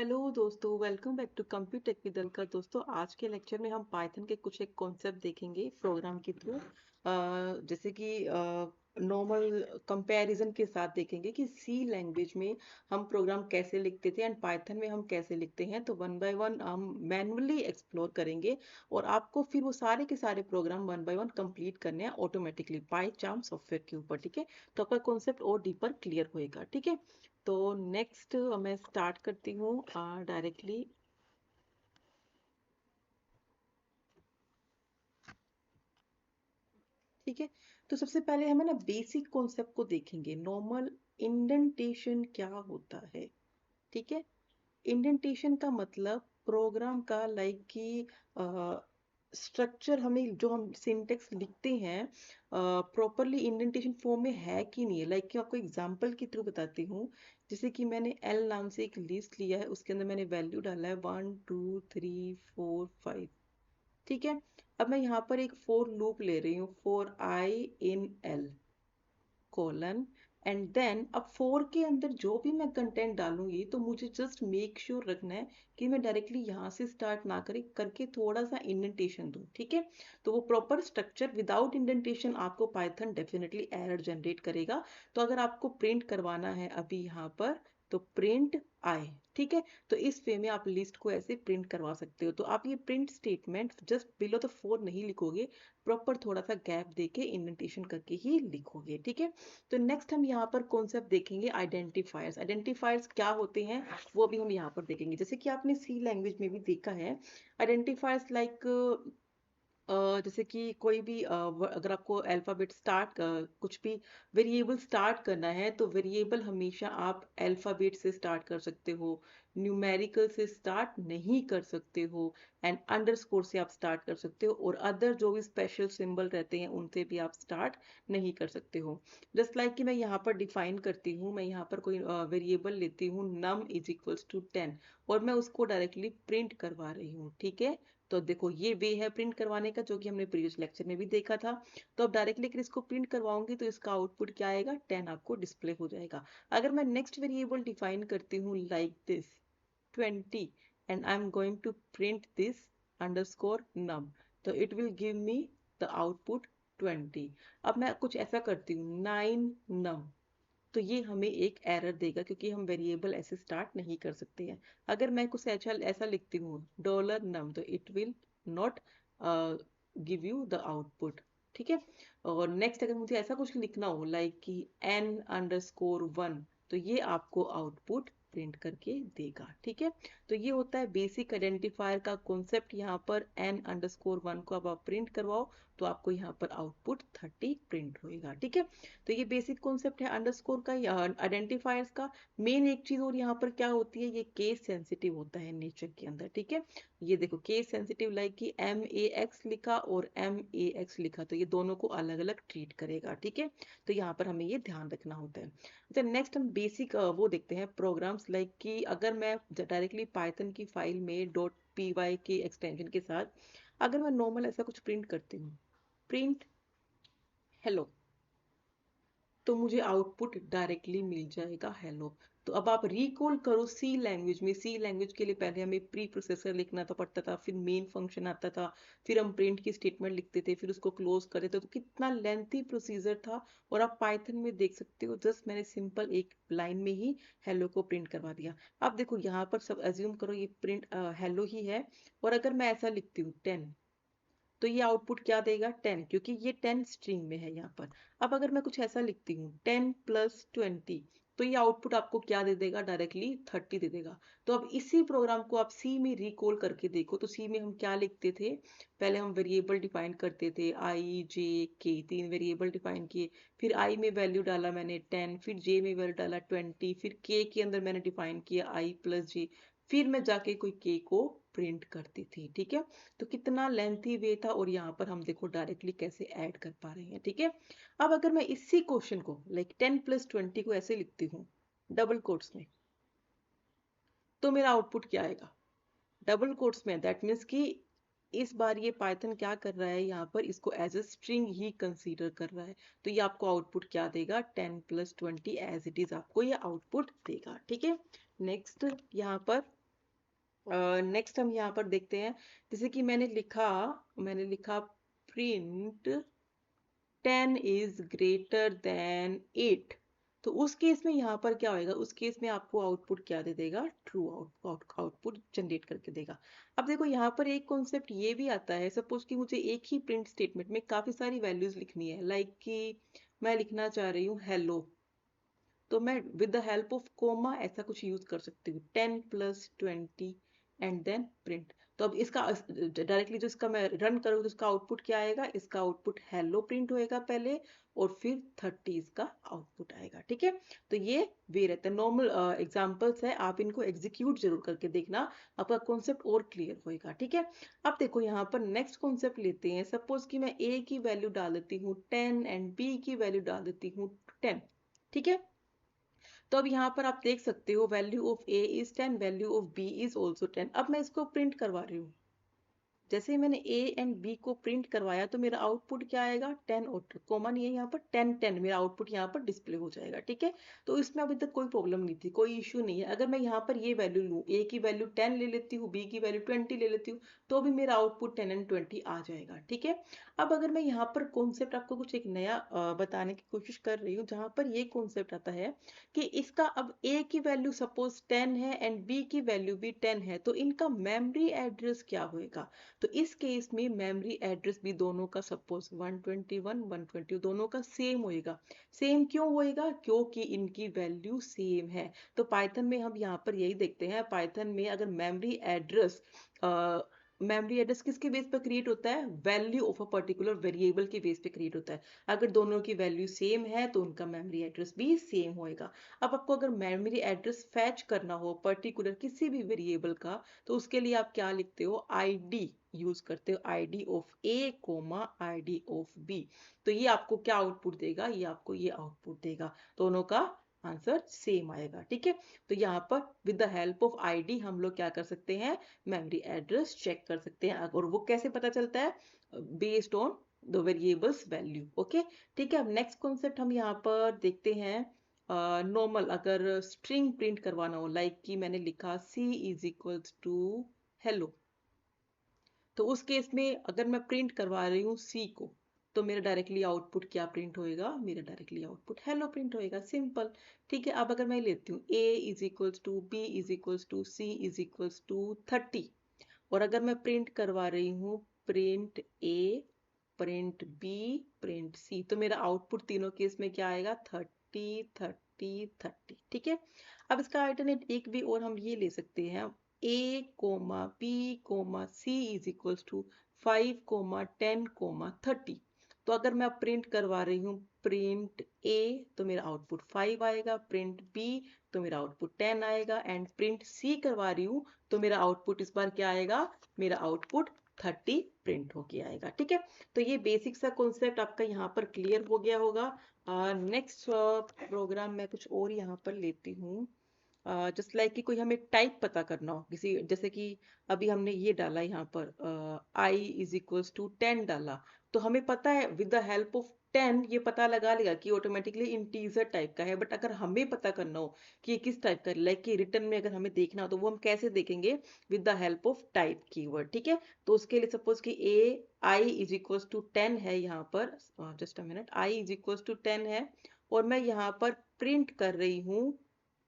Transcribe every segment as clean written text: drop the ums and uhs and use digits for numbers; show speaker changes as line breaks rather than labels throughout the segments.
Hello दोस्तों, welcome back to Computech with Alka. दोस्तों, आज के लेक्चर में हम पाइथन के कुछ एक कॉन्सेप्ट देखेंगे प्रोग्राम के थ्रू। जैसे कि नॉर्मल कंपैरिजन के साथ देखेंगे कि सी लैंग्वेज में हम प्रोग्राम कैसे लिखते थे एंड पाइथन में हम कैसे लिखते हैं। तो वन बाय वन हम मैनुअली एक्सप्लोर करेंगे और आपको फिर वो सारे के सारे programme one by one complete करने हैं ऑटोमेटिकली बाय चार्म सॉफ्टवेयर के ऊपर। ठीक है, तो आपका कॉन्सेप्ट और डीपर क्लियर होएगा। ठीक है, तो नेक्स्ट मैं स्टार्ट करती हूँ डायरेक्टली। ठीक है, तो सबसे पहले हमें ना बेसिक कॉन्सेप्ट को देखेंगे। नॉर्मल इंडेंटेशन क्या होता है? ठीक है, इंडेंटेशन का मतलब प्रोग्राम का लाइक कि स्ट्रक्चर हमें जो हम सिंटेक्स लिखते हैं प्रॉपरली इंडेंटेशन फॉर्म में है कि नहीं है। लाइक कि आपको एग्जांपल के थ्रू बताती हूँ। जैसे कि मैंने एल नाम से एक लिस्ट लिया है, उसके अंदर मैंने वैल्यू डाला है 1 2 3 4 5। ठीक है, अब मैं यहाँ पर एक फोर लूप ले रही हूँ, for I in L colon and then अब फोर के अंदर जो भी मैं कंटेंट डालूंगी तो मुझे जस्ट मेक श्योर रखना है कि मैं डायरेक्टली यहाँ से स्टार्ट ना करे करके थोड़ा सा इंडेंटेशन दूं। ठीक है, तो वो प्रॉपर स्ट्रक्चर विदाउट इंडेंटेशन आपको पाइथन डेफिनेटली एरर जनरेट करेगा। तो अगर आपको प्रिंट करवाना है अभी यहाँ पर, तो प्रिंट आए। ठीक है, तो इस वे में आप लिस्ट को ऐसे प्रिंट करवा सकते हो। तो आप ये print statement just below the four नहीं लिखोगे, प्रॉपर थोड़ा सा गैप देके इंडेंटेशन करके ही लिखोगे। ठीक है, तो नेक्स्ट हम यहाँ पर कॉन्सेप्ट देखेंगे आइडेंटिफायर्स। आइडेंटिफायर्स क्या होते हैं वो भी हम यहाँ पर देखेंगे। जैसे कि आपने सी लैंग्वेज में भी देखा है आइडेंटिफायर्स लाइक जैसे कि कोई भी अगर आपको अल्फाबेट स्टार्ट कुछ भी वेरिएबल स्टार्ट करना है तो वेरिएबल हमेशा आप अल्फाबेट से स्टार्ट कर सकते हो, न्यूमेरिकल से स्टार्ट नहीं कर सकते हो, एंड अंडरस्कोर से आप स्टार्ट कर सकते हो, और अदर जो भी स्पेशल सिंबल रहते हैं उनसे भी आप स्टार्ट नहीं कर सकते हो। जस्ट लाइक कि मैं यहाँ पर डिफाइन करती हूँ, मैं यहाँ पर कोई वेरिएबल लेती हूँ नम इज इक्वल्स टू 10 और मैं उसको डायरेक्टली प्रिंट करवा रही हूँ। ठीक है, तो देखो ये वे है प्रिंट करवाने का जो कि हमने प्रीवियस लेक्चर में भी देखा था। तो अब डायरेक्टली अगर इसको प्रिंट करवाऊंगी तो इसका आउटपुट क्या आएगा, 10 आपको डिस्प्ले हो जाएगा। अगर मैं नेक्स्ट वेरिएबल डिफाइन करती हूँ like this 20 and I am going to print this underscore num, तो it will give me the output 20। अब मैं कुछ ऐसा करती हूँ 9 नम, तो ये हमें एक एरर देगा क्योंकि हम वेरिएबल ऐसे स्टार्ट नहीं कर सकते हैं। अगर मैं कुछ ऐसा ऐसा लिखती हूँ डॉलर नम, तो it will not give you the output. ठीक है, और नेक्स्ट अगर मुझे ऐसा कुछ लिखना हो लाइक कि एन अंडरस्कोर वन, तो ये आपको आउटपुट प्रिंट करके देगा। ठीक है, तो ये होता है बेसिक आइडेंटिफायर का कॉन्सेप्ट। यहाँ पर एन अंडरस्कोर वन को अब आप प्रिंट करवाओ तो आपको यहाँ पर आउटपुट 30 प्रिंट होएगा। ठीक है, तो ये बेसिक कॉन्सेप्ट है अंडरस्कोर का या आइडेंटिफायर्स का। मेन एक चीज और यहाँ पर क्या होती है, ये केस सेंसिटिव होता है नेचर के अंदर। ठीक है, ये देखो केस सेंसिटिव लाइक कि MAX लिखा और MAX लिखा, तो ये दोनों को अलग अलग ट्रीट करेगा। ठीक है, तो यहाँ पर हमें ये ध्यान रखना होता है। अच्छा, नेक्स्ट हम बेसिक वो देखते हैं प्रोग्राम्स लाइक कि अगर मैं डायरेक्टली पाइथन की फाइल में .py के एक्सटेंशन के साथ अगर मैं नॉर्मल ऐसा कुछ प्रिंट करती हूँ, प्रिंट हेलो, तो मुझे आउटपुट डायरेक्टली मिल जाएगा हेलो। तो अब आप रिकॉल करो सी लैंग्वेज में, सी लैंग्वेज के लिए पहले हमें प्री प्रोसेसर लिखना तो पड़ता था, फिर मेन फंक्शन आता था, फिर हम प्रिंट की स्टेटमेंट लिखते थे, फिर उसको क्लोज करते थे, तो कितना लेंथी प्रोसीजर था। और आप पाइथन में देख सकते हो जस्ट मैंने सिंपल एक लाइन में ही हेलो को प्रिंट करवा दिया। अब देखो यहाँ पर सब एज्यूम करो ये प्रिंट हेलो ही है, और अगर मैं ऐसा लिखती हूँ 10, तो ये आउटपुट क्या देगा 10, क्योंकि ये 10 स्ट्रिंग में है यहाँ पर। अब अगर मैं कुछ ऐसा लिखती हूँ 10 + 20, तो ये आउटपुट आपको क्या दे देगा, डायरेक्टली 30 दे देगा। तो अब इसी प्रोग्राम को आप सी में रिकॉल करके देखो, तो सी में हम क्या लिखते थे, पहले हम वेरिएबल डिफाइन करते थे I J K, तीन वेरिएबल डिफाइन किए, फिर आई में वैल्यू डाला मैंने 10, फिर जे में वैल्यू डाला 20, फिर के अंदर मैंने डिफाइन किया I + J, फिर मैं जाके कोई के को प्रिंट करती थी। ठीक है, तो कितना लेंथी वे था, और यहाँ पर हम देखो डायरेक्टली कैसे ऐड कर पा रहे हैं। ठीक है, अब अगर मैं इसी क्वेश्चन को लाइक 10 + 20 को ऐसे लिखती हूँ डबल कोट्स में, तो मेरा आउटपुट क्या आएगा, डबल कोट्स में। दैट मीन्स कि इस बार ये पाइथन क्या कर रहा है, यहाँ पर इसको एज ए स्ट्रिंग ही कंसीडर कर रहा है। तो ये आपको आउटपुट क्या देगा, 10 + 20 एज इट इज आपको ये आउटपुट देगा। ठीक है, नेक्स्ट यहाँ पर नेक्स्ट हम यहाँ पर देखते हैं, जैसे कि मैंने लिखा प्रिंट 10 इज ग्रेटर देन 8। तो उस केस में यहाँ पर क्या होएगा, उस केस में आपको आउटपुट क्या दे देगा, ट्रू आउटपुट जनरेट करके देगा। अब देखो यहाँ पर एक कॉन्सेप्ट ये भी आता है, सपोज कि मुझे एक ही प्रिंट स्टेटमेंट में काफी सारी वैल्यूज लिखनी है, लाइक कि मैं लिखना चाह रही हूँ हेलो, तो मैं with the help of comma ऐसा कुछ यूज कर सकती हूँ, 10 + 20 एंड देन प्रिंट। तो अब इसका डायरेक्टली जो इसका मैं रन करूँ तो इसका आउटपुट क्या आएगा, इसका आउटपुट हेलो प्रिंट होएगा पहले, और फिर 30 इसका आउटपुट आएगा। ठीक है, तो ये वे रहता है, नॉर्मल एग्जांपल्स है, आप इनको एग्जीक्यूट जरूर करके देखना, आपका कॉन्सेप्ट और क्लियर होएगा। ठीक है, अब देखो यहाँ पर नेक्स्ट कॉन्सेप्ट लेते हैं, सपोज कि मैं ए की वैल्यू डाल देती हूँ 10 एंड बी की वैल्यू डाल देती हूँ 10। ठीक है, तो अब यहाँ पर आप देख सकते हो value of A is 10, value of B is also 10। अब मैं इसको प्रिंट करवा रही हूँ, जैसे ही मैंने ए एंड बी को प्रिंट करवाया तो मेरा आउटपुट क्या आएगा, 10, और कॉमा नहीं है यहाँ पर, 10 10 मेरा आउटपुट यहाँ पर डिस्प्ले हो जाएगा। ठीक है, तो इसमें अभी तक कोई प्रॉब्लम नहीं थी, कोई इश्यू नहीं है। अगर मैं यहाँ पर ये वैल्यू लूँ, ए की वैल्यू 10 ले लेती हूँ, बी की वैल्यू 20 ले लेती हूँ, तो भी मेरा आउटपुट 10 एंड 20 आ जाएगा। ठीक है, अब अगर मैं यहाँ पर कॉन्सेप्ट आपको कुछ एक नया बताने की कोशिश कर रही हूँ, जहाँ पर ये कॉन्सेप्ट आता है कि इसका अब ए की वैल्यू सपोज 10 है एंड बी की वैल्यू भी 10 है, तो इनका मेमोरी एड्रेस क्या होएगा। तो इस केस में मेमोरी एड्रेस भी दोनों का सपोज 121 120 दोनों का सेम होएगा। सेम क्यों होएगा, क्योंकि इनकी वैल्यू सेम है। तो पाइथन में हम यहाँ पर यही देखते हैं, पाइथन में अगर मेमोरी एड्रेस किसके बेस पर क्रिएट होता है, value of a particular variable के बेस पे क्रिएट होता है। अगर दोनों की वैल्यू सेम है तो उनका मेमोरी एड्रेस भी सेम होएगा। अब आपको अगर मेमोरी एड्रेस फैच करना हो पर्टिकुलर किसी भी वेरिएबल का, तो उसके लिए आप क्या लिखते हो, आईडी यूज करते हो, ID of A comma ID of B. तो ये आपको क्या आउटपुट देगा, ये आपको ये आउटपुट देगा, दोनों का आंसर सेम आएगा। ठीक है, तो यहाँ पर with the help of ID हम लोग क्या कर सकते हैं, मेमोरी एड्रेस चेक कर सकते हैं। और वो कैसे पता चलता है, based on the variables value. Okay, ठीक है, अब नेक्स्ट कॉन्सेप्ट हम यहाँ पर देखते हैं। नॉर्मल अगर स्ट्रिंग प्रिंट करवाना हो, लाइक कि मैंने लिखा सी इज इक्वल्स टू हेलो, तो उस केस में अगर मैं प्रिंट करवा रही हूँ सी को, तो मेरा डायरेक्टली आउटपुट क्या प्रिंट होएगा, मेरा डायरेक्टली आउटपुट हेलो प्रिंट होएगा, सिंपल। ठीक है, अब अगर मैं लेती हूँ a is equals to b is equals to c is equals to 30, और अगर मैं प्रिंट करवा रही हूँ print a print b print c, तो मेरा आउटपुट तीनों केस में क्या आएगा, 30 30 30। ठीक है, अब इसका अल्टरनेट एक भी और हम ये ले सकते हैं, A comma B comma C is equals to 5 comma 10 comma 30। तो अगर मैं प्रिंट करवा रही हूँ प्रिंट ए, तो मेरा आउटपुट 5 आएगा, प्रिंट बी तो मेरा आउटपुट 10 आएगा, एंड प्रिंट सी करवा रही हूँ तो मेरा आउटपुट इस बार क्या आएगा, मेरा आउटपुट 30 प्रिंट होके आएगा। ठीक है, तो ये बेसिक सा कॉन्सेप्ट आपका यहाँ पर क्लियर हो गया होगा। नेक्स्ट प्रोग्राम मैं कुछ और यहाँ पर लेती हूँ, जस्ट लाइक कि कोई हमें टाइप पता करना हो किसी, जैसे कि अभी हमने ये डाला यहाँ पर आई इज इक्वल्स टू 10 डाला, तो हमें पता है विद द हेल्प ऑफ 10 ये पता लगा लेगा कि ऑटोमेटिकली इंटीजर टाइप का है। बट अगर हमें पता करना हो कि ये किस टाइप का, लाइक कि रिटर्न में अगर हमें देखना हो, तो वो हम कैसे देखेंगे, with the help of type keyword. ठीक है, तो उसके लिए सपोज कि A I is equals to 10 है यहाँ पर, just a minute, I is equals to 10 है, और मैं यहाँ पर प्रिंट कर रही हूँ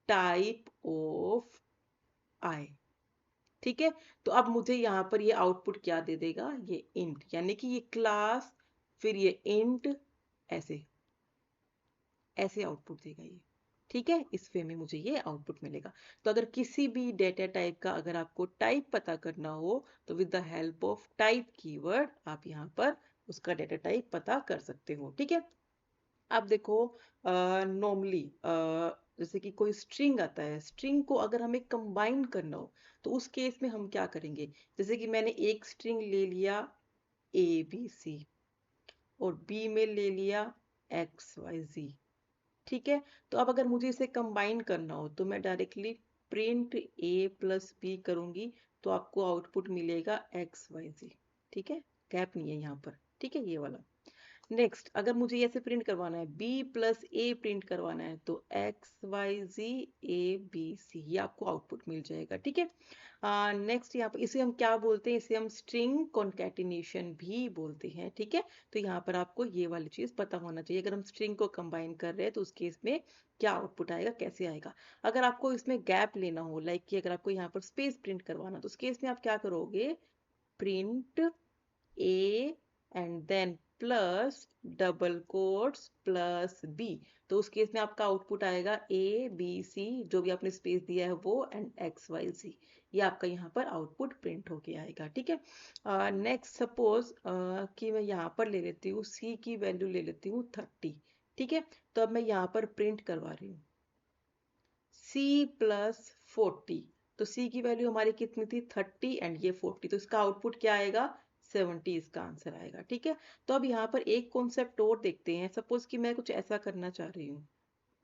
टाइप ऑफ आई। ठीक है, तो अब मुझे यहाँ पर ये आउटपुट क्या दे देगा, ये इंट, यानी कि ये क्लास, फिर ये इंट, ऐसे ऐसे आउटपुट देगा ये। ठीक है, इस वे में मुझे ये आउटपुट मिलेगा। तो अगर किसी भी डेटा टाइप का अगर आपको टाइप पता करना हो, तो with the help of type keyword आप यहाँ पर उसका डेटा टाइप पता कर सकते हो। ठीक है, अब देखो नॉर्मली जैसे कि कोई स्ट्रिंग आता है, स्ट्रिंग को अगर हमें कंबाइन करना हो, तो उस केस में हम क्या करेंगे, जैसे कि मैंने एक स्ट्रिंग ले लिया ए बी सी, और बी में ले लिया एक्स वाई जी। ठीक है, तो अब अगर मुझे इसे कंबाइन करना हो, तो मैं डायरेक्टली प्रिंट ए प्लस बी करूंगी, तो आपको आउटपुट मिलेगा एक्स वाई जी। ठीक है, गैप नहीं है यहाँ पर। ठीक है, ये वाला। नेक्स्ट अगर मुझे ऐसे प्रिंट करवाना है बी प्लस ए प्रिंट करवाना है तो X Y Z A B C, ये आपको आउटपुट मिल जाएगा। ठीक है, नेक्स्ट यहाँ पर इसे हम क्या बोलते हैं, इसे हम स्ट्रिंग कॉन्कैटिनेशन भी बोलते हैं। ठीक है, तो यहाँ पर आपको ये वाली चीज पता होना चाहिए, अगर हम स्ट्रिंग को कंबाइन कर रहे हैं तो उस केस में क्या आउटपुट आएगा, कैसे आएगा। अगर आपको इसमें गैप लेना हो, लाइक कि अगर आपको यहाँ पर स्पेस प्रिंट करवाना, तो उस केस में आप क्या करोगे, print A and then plus double quotes plus B, तो उस केस में आपका आउटपुट आएगा ए बी सी, जो भी आपने स्पेस दिया है वो, एंड एक्स वाई जी, ये आपका यहाँ पर आउटपुट प्रिंट होके आएगा। ठीक है, नेक्स्ट सपोज कि मैं यहाँ पर ले लेती हूँ सी की वैल्यू ले लेती हूँ 30। ठीक है, तो अब मैं यहाँ पर प्रिंट करवा रही हूँ C प्लस 40, तो C की वैल्यू हमारी कितनी थी 30 एंड ये 40, तो इसका आउटपुट क्या आएगा 70, इसका आंसर आएगा। ठीक है, तो अब यहाँ पर एक कॉन्सेप्ट और देखते हैं, सपोज कि मैं कुछ ऐसा करना चाह रही हूँ,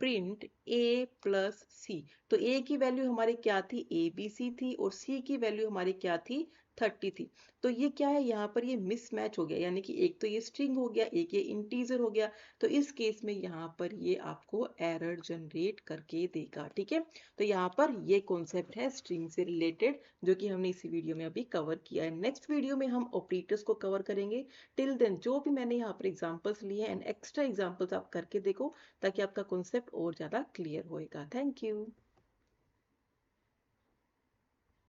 प्रिंट a प्लस सी, तो a की वैल्यू हमारी क्या थी, ए बी सी थी, और c की वैल्यू हमारी क्या थी 30 थी। तो ये क्या है, यहाँ पर ये मिसमैच हो गया, यानी कि एक तो ये स्ट्रिंग हो गया, एक ये इंटीजर हो गया, तो इस केस में यहाँ पर ये आपको एरर जनरेट करके देगा। ठीक है, तो यहाँ पर ये कॉन्सेप्ट है स्ट्रिंग से रिलेटेड, जो कि हमने इसी वीडियो में अभी कवर किया है। नेक्स्ट वीडियो में हम ऑपरेटर्स को कवर करेंगे। टिल देन जो भी मैंने यहाँ पर एग्जांपल्स लिए हैं एंड एक्स्ट्रा एग्जांपल्स आप करके देखो, ताकि आपका कॉन्सेप्ट और ज़्यादा क्लियर होएगा। Thank you.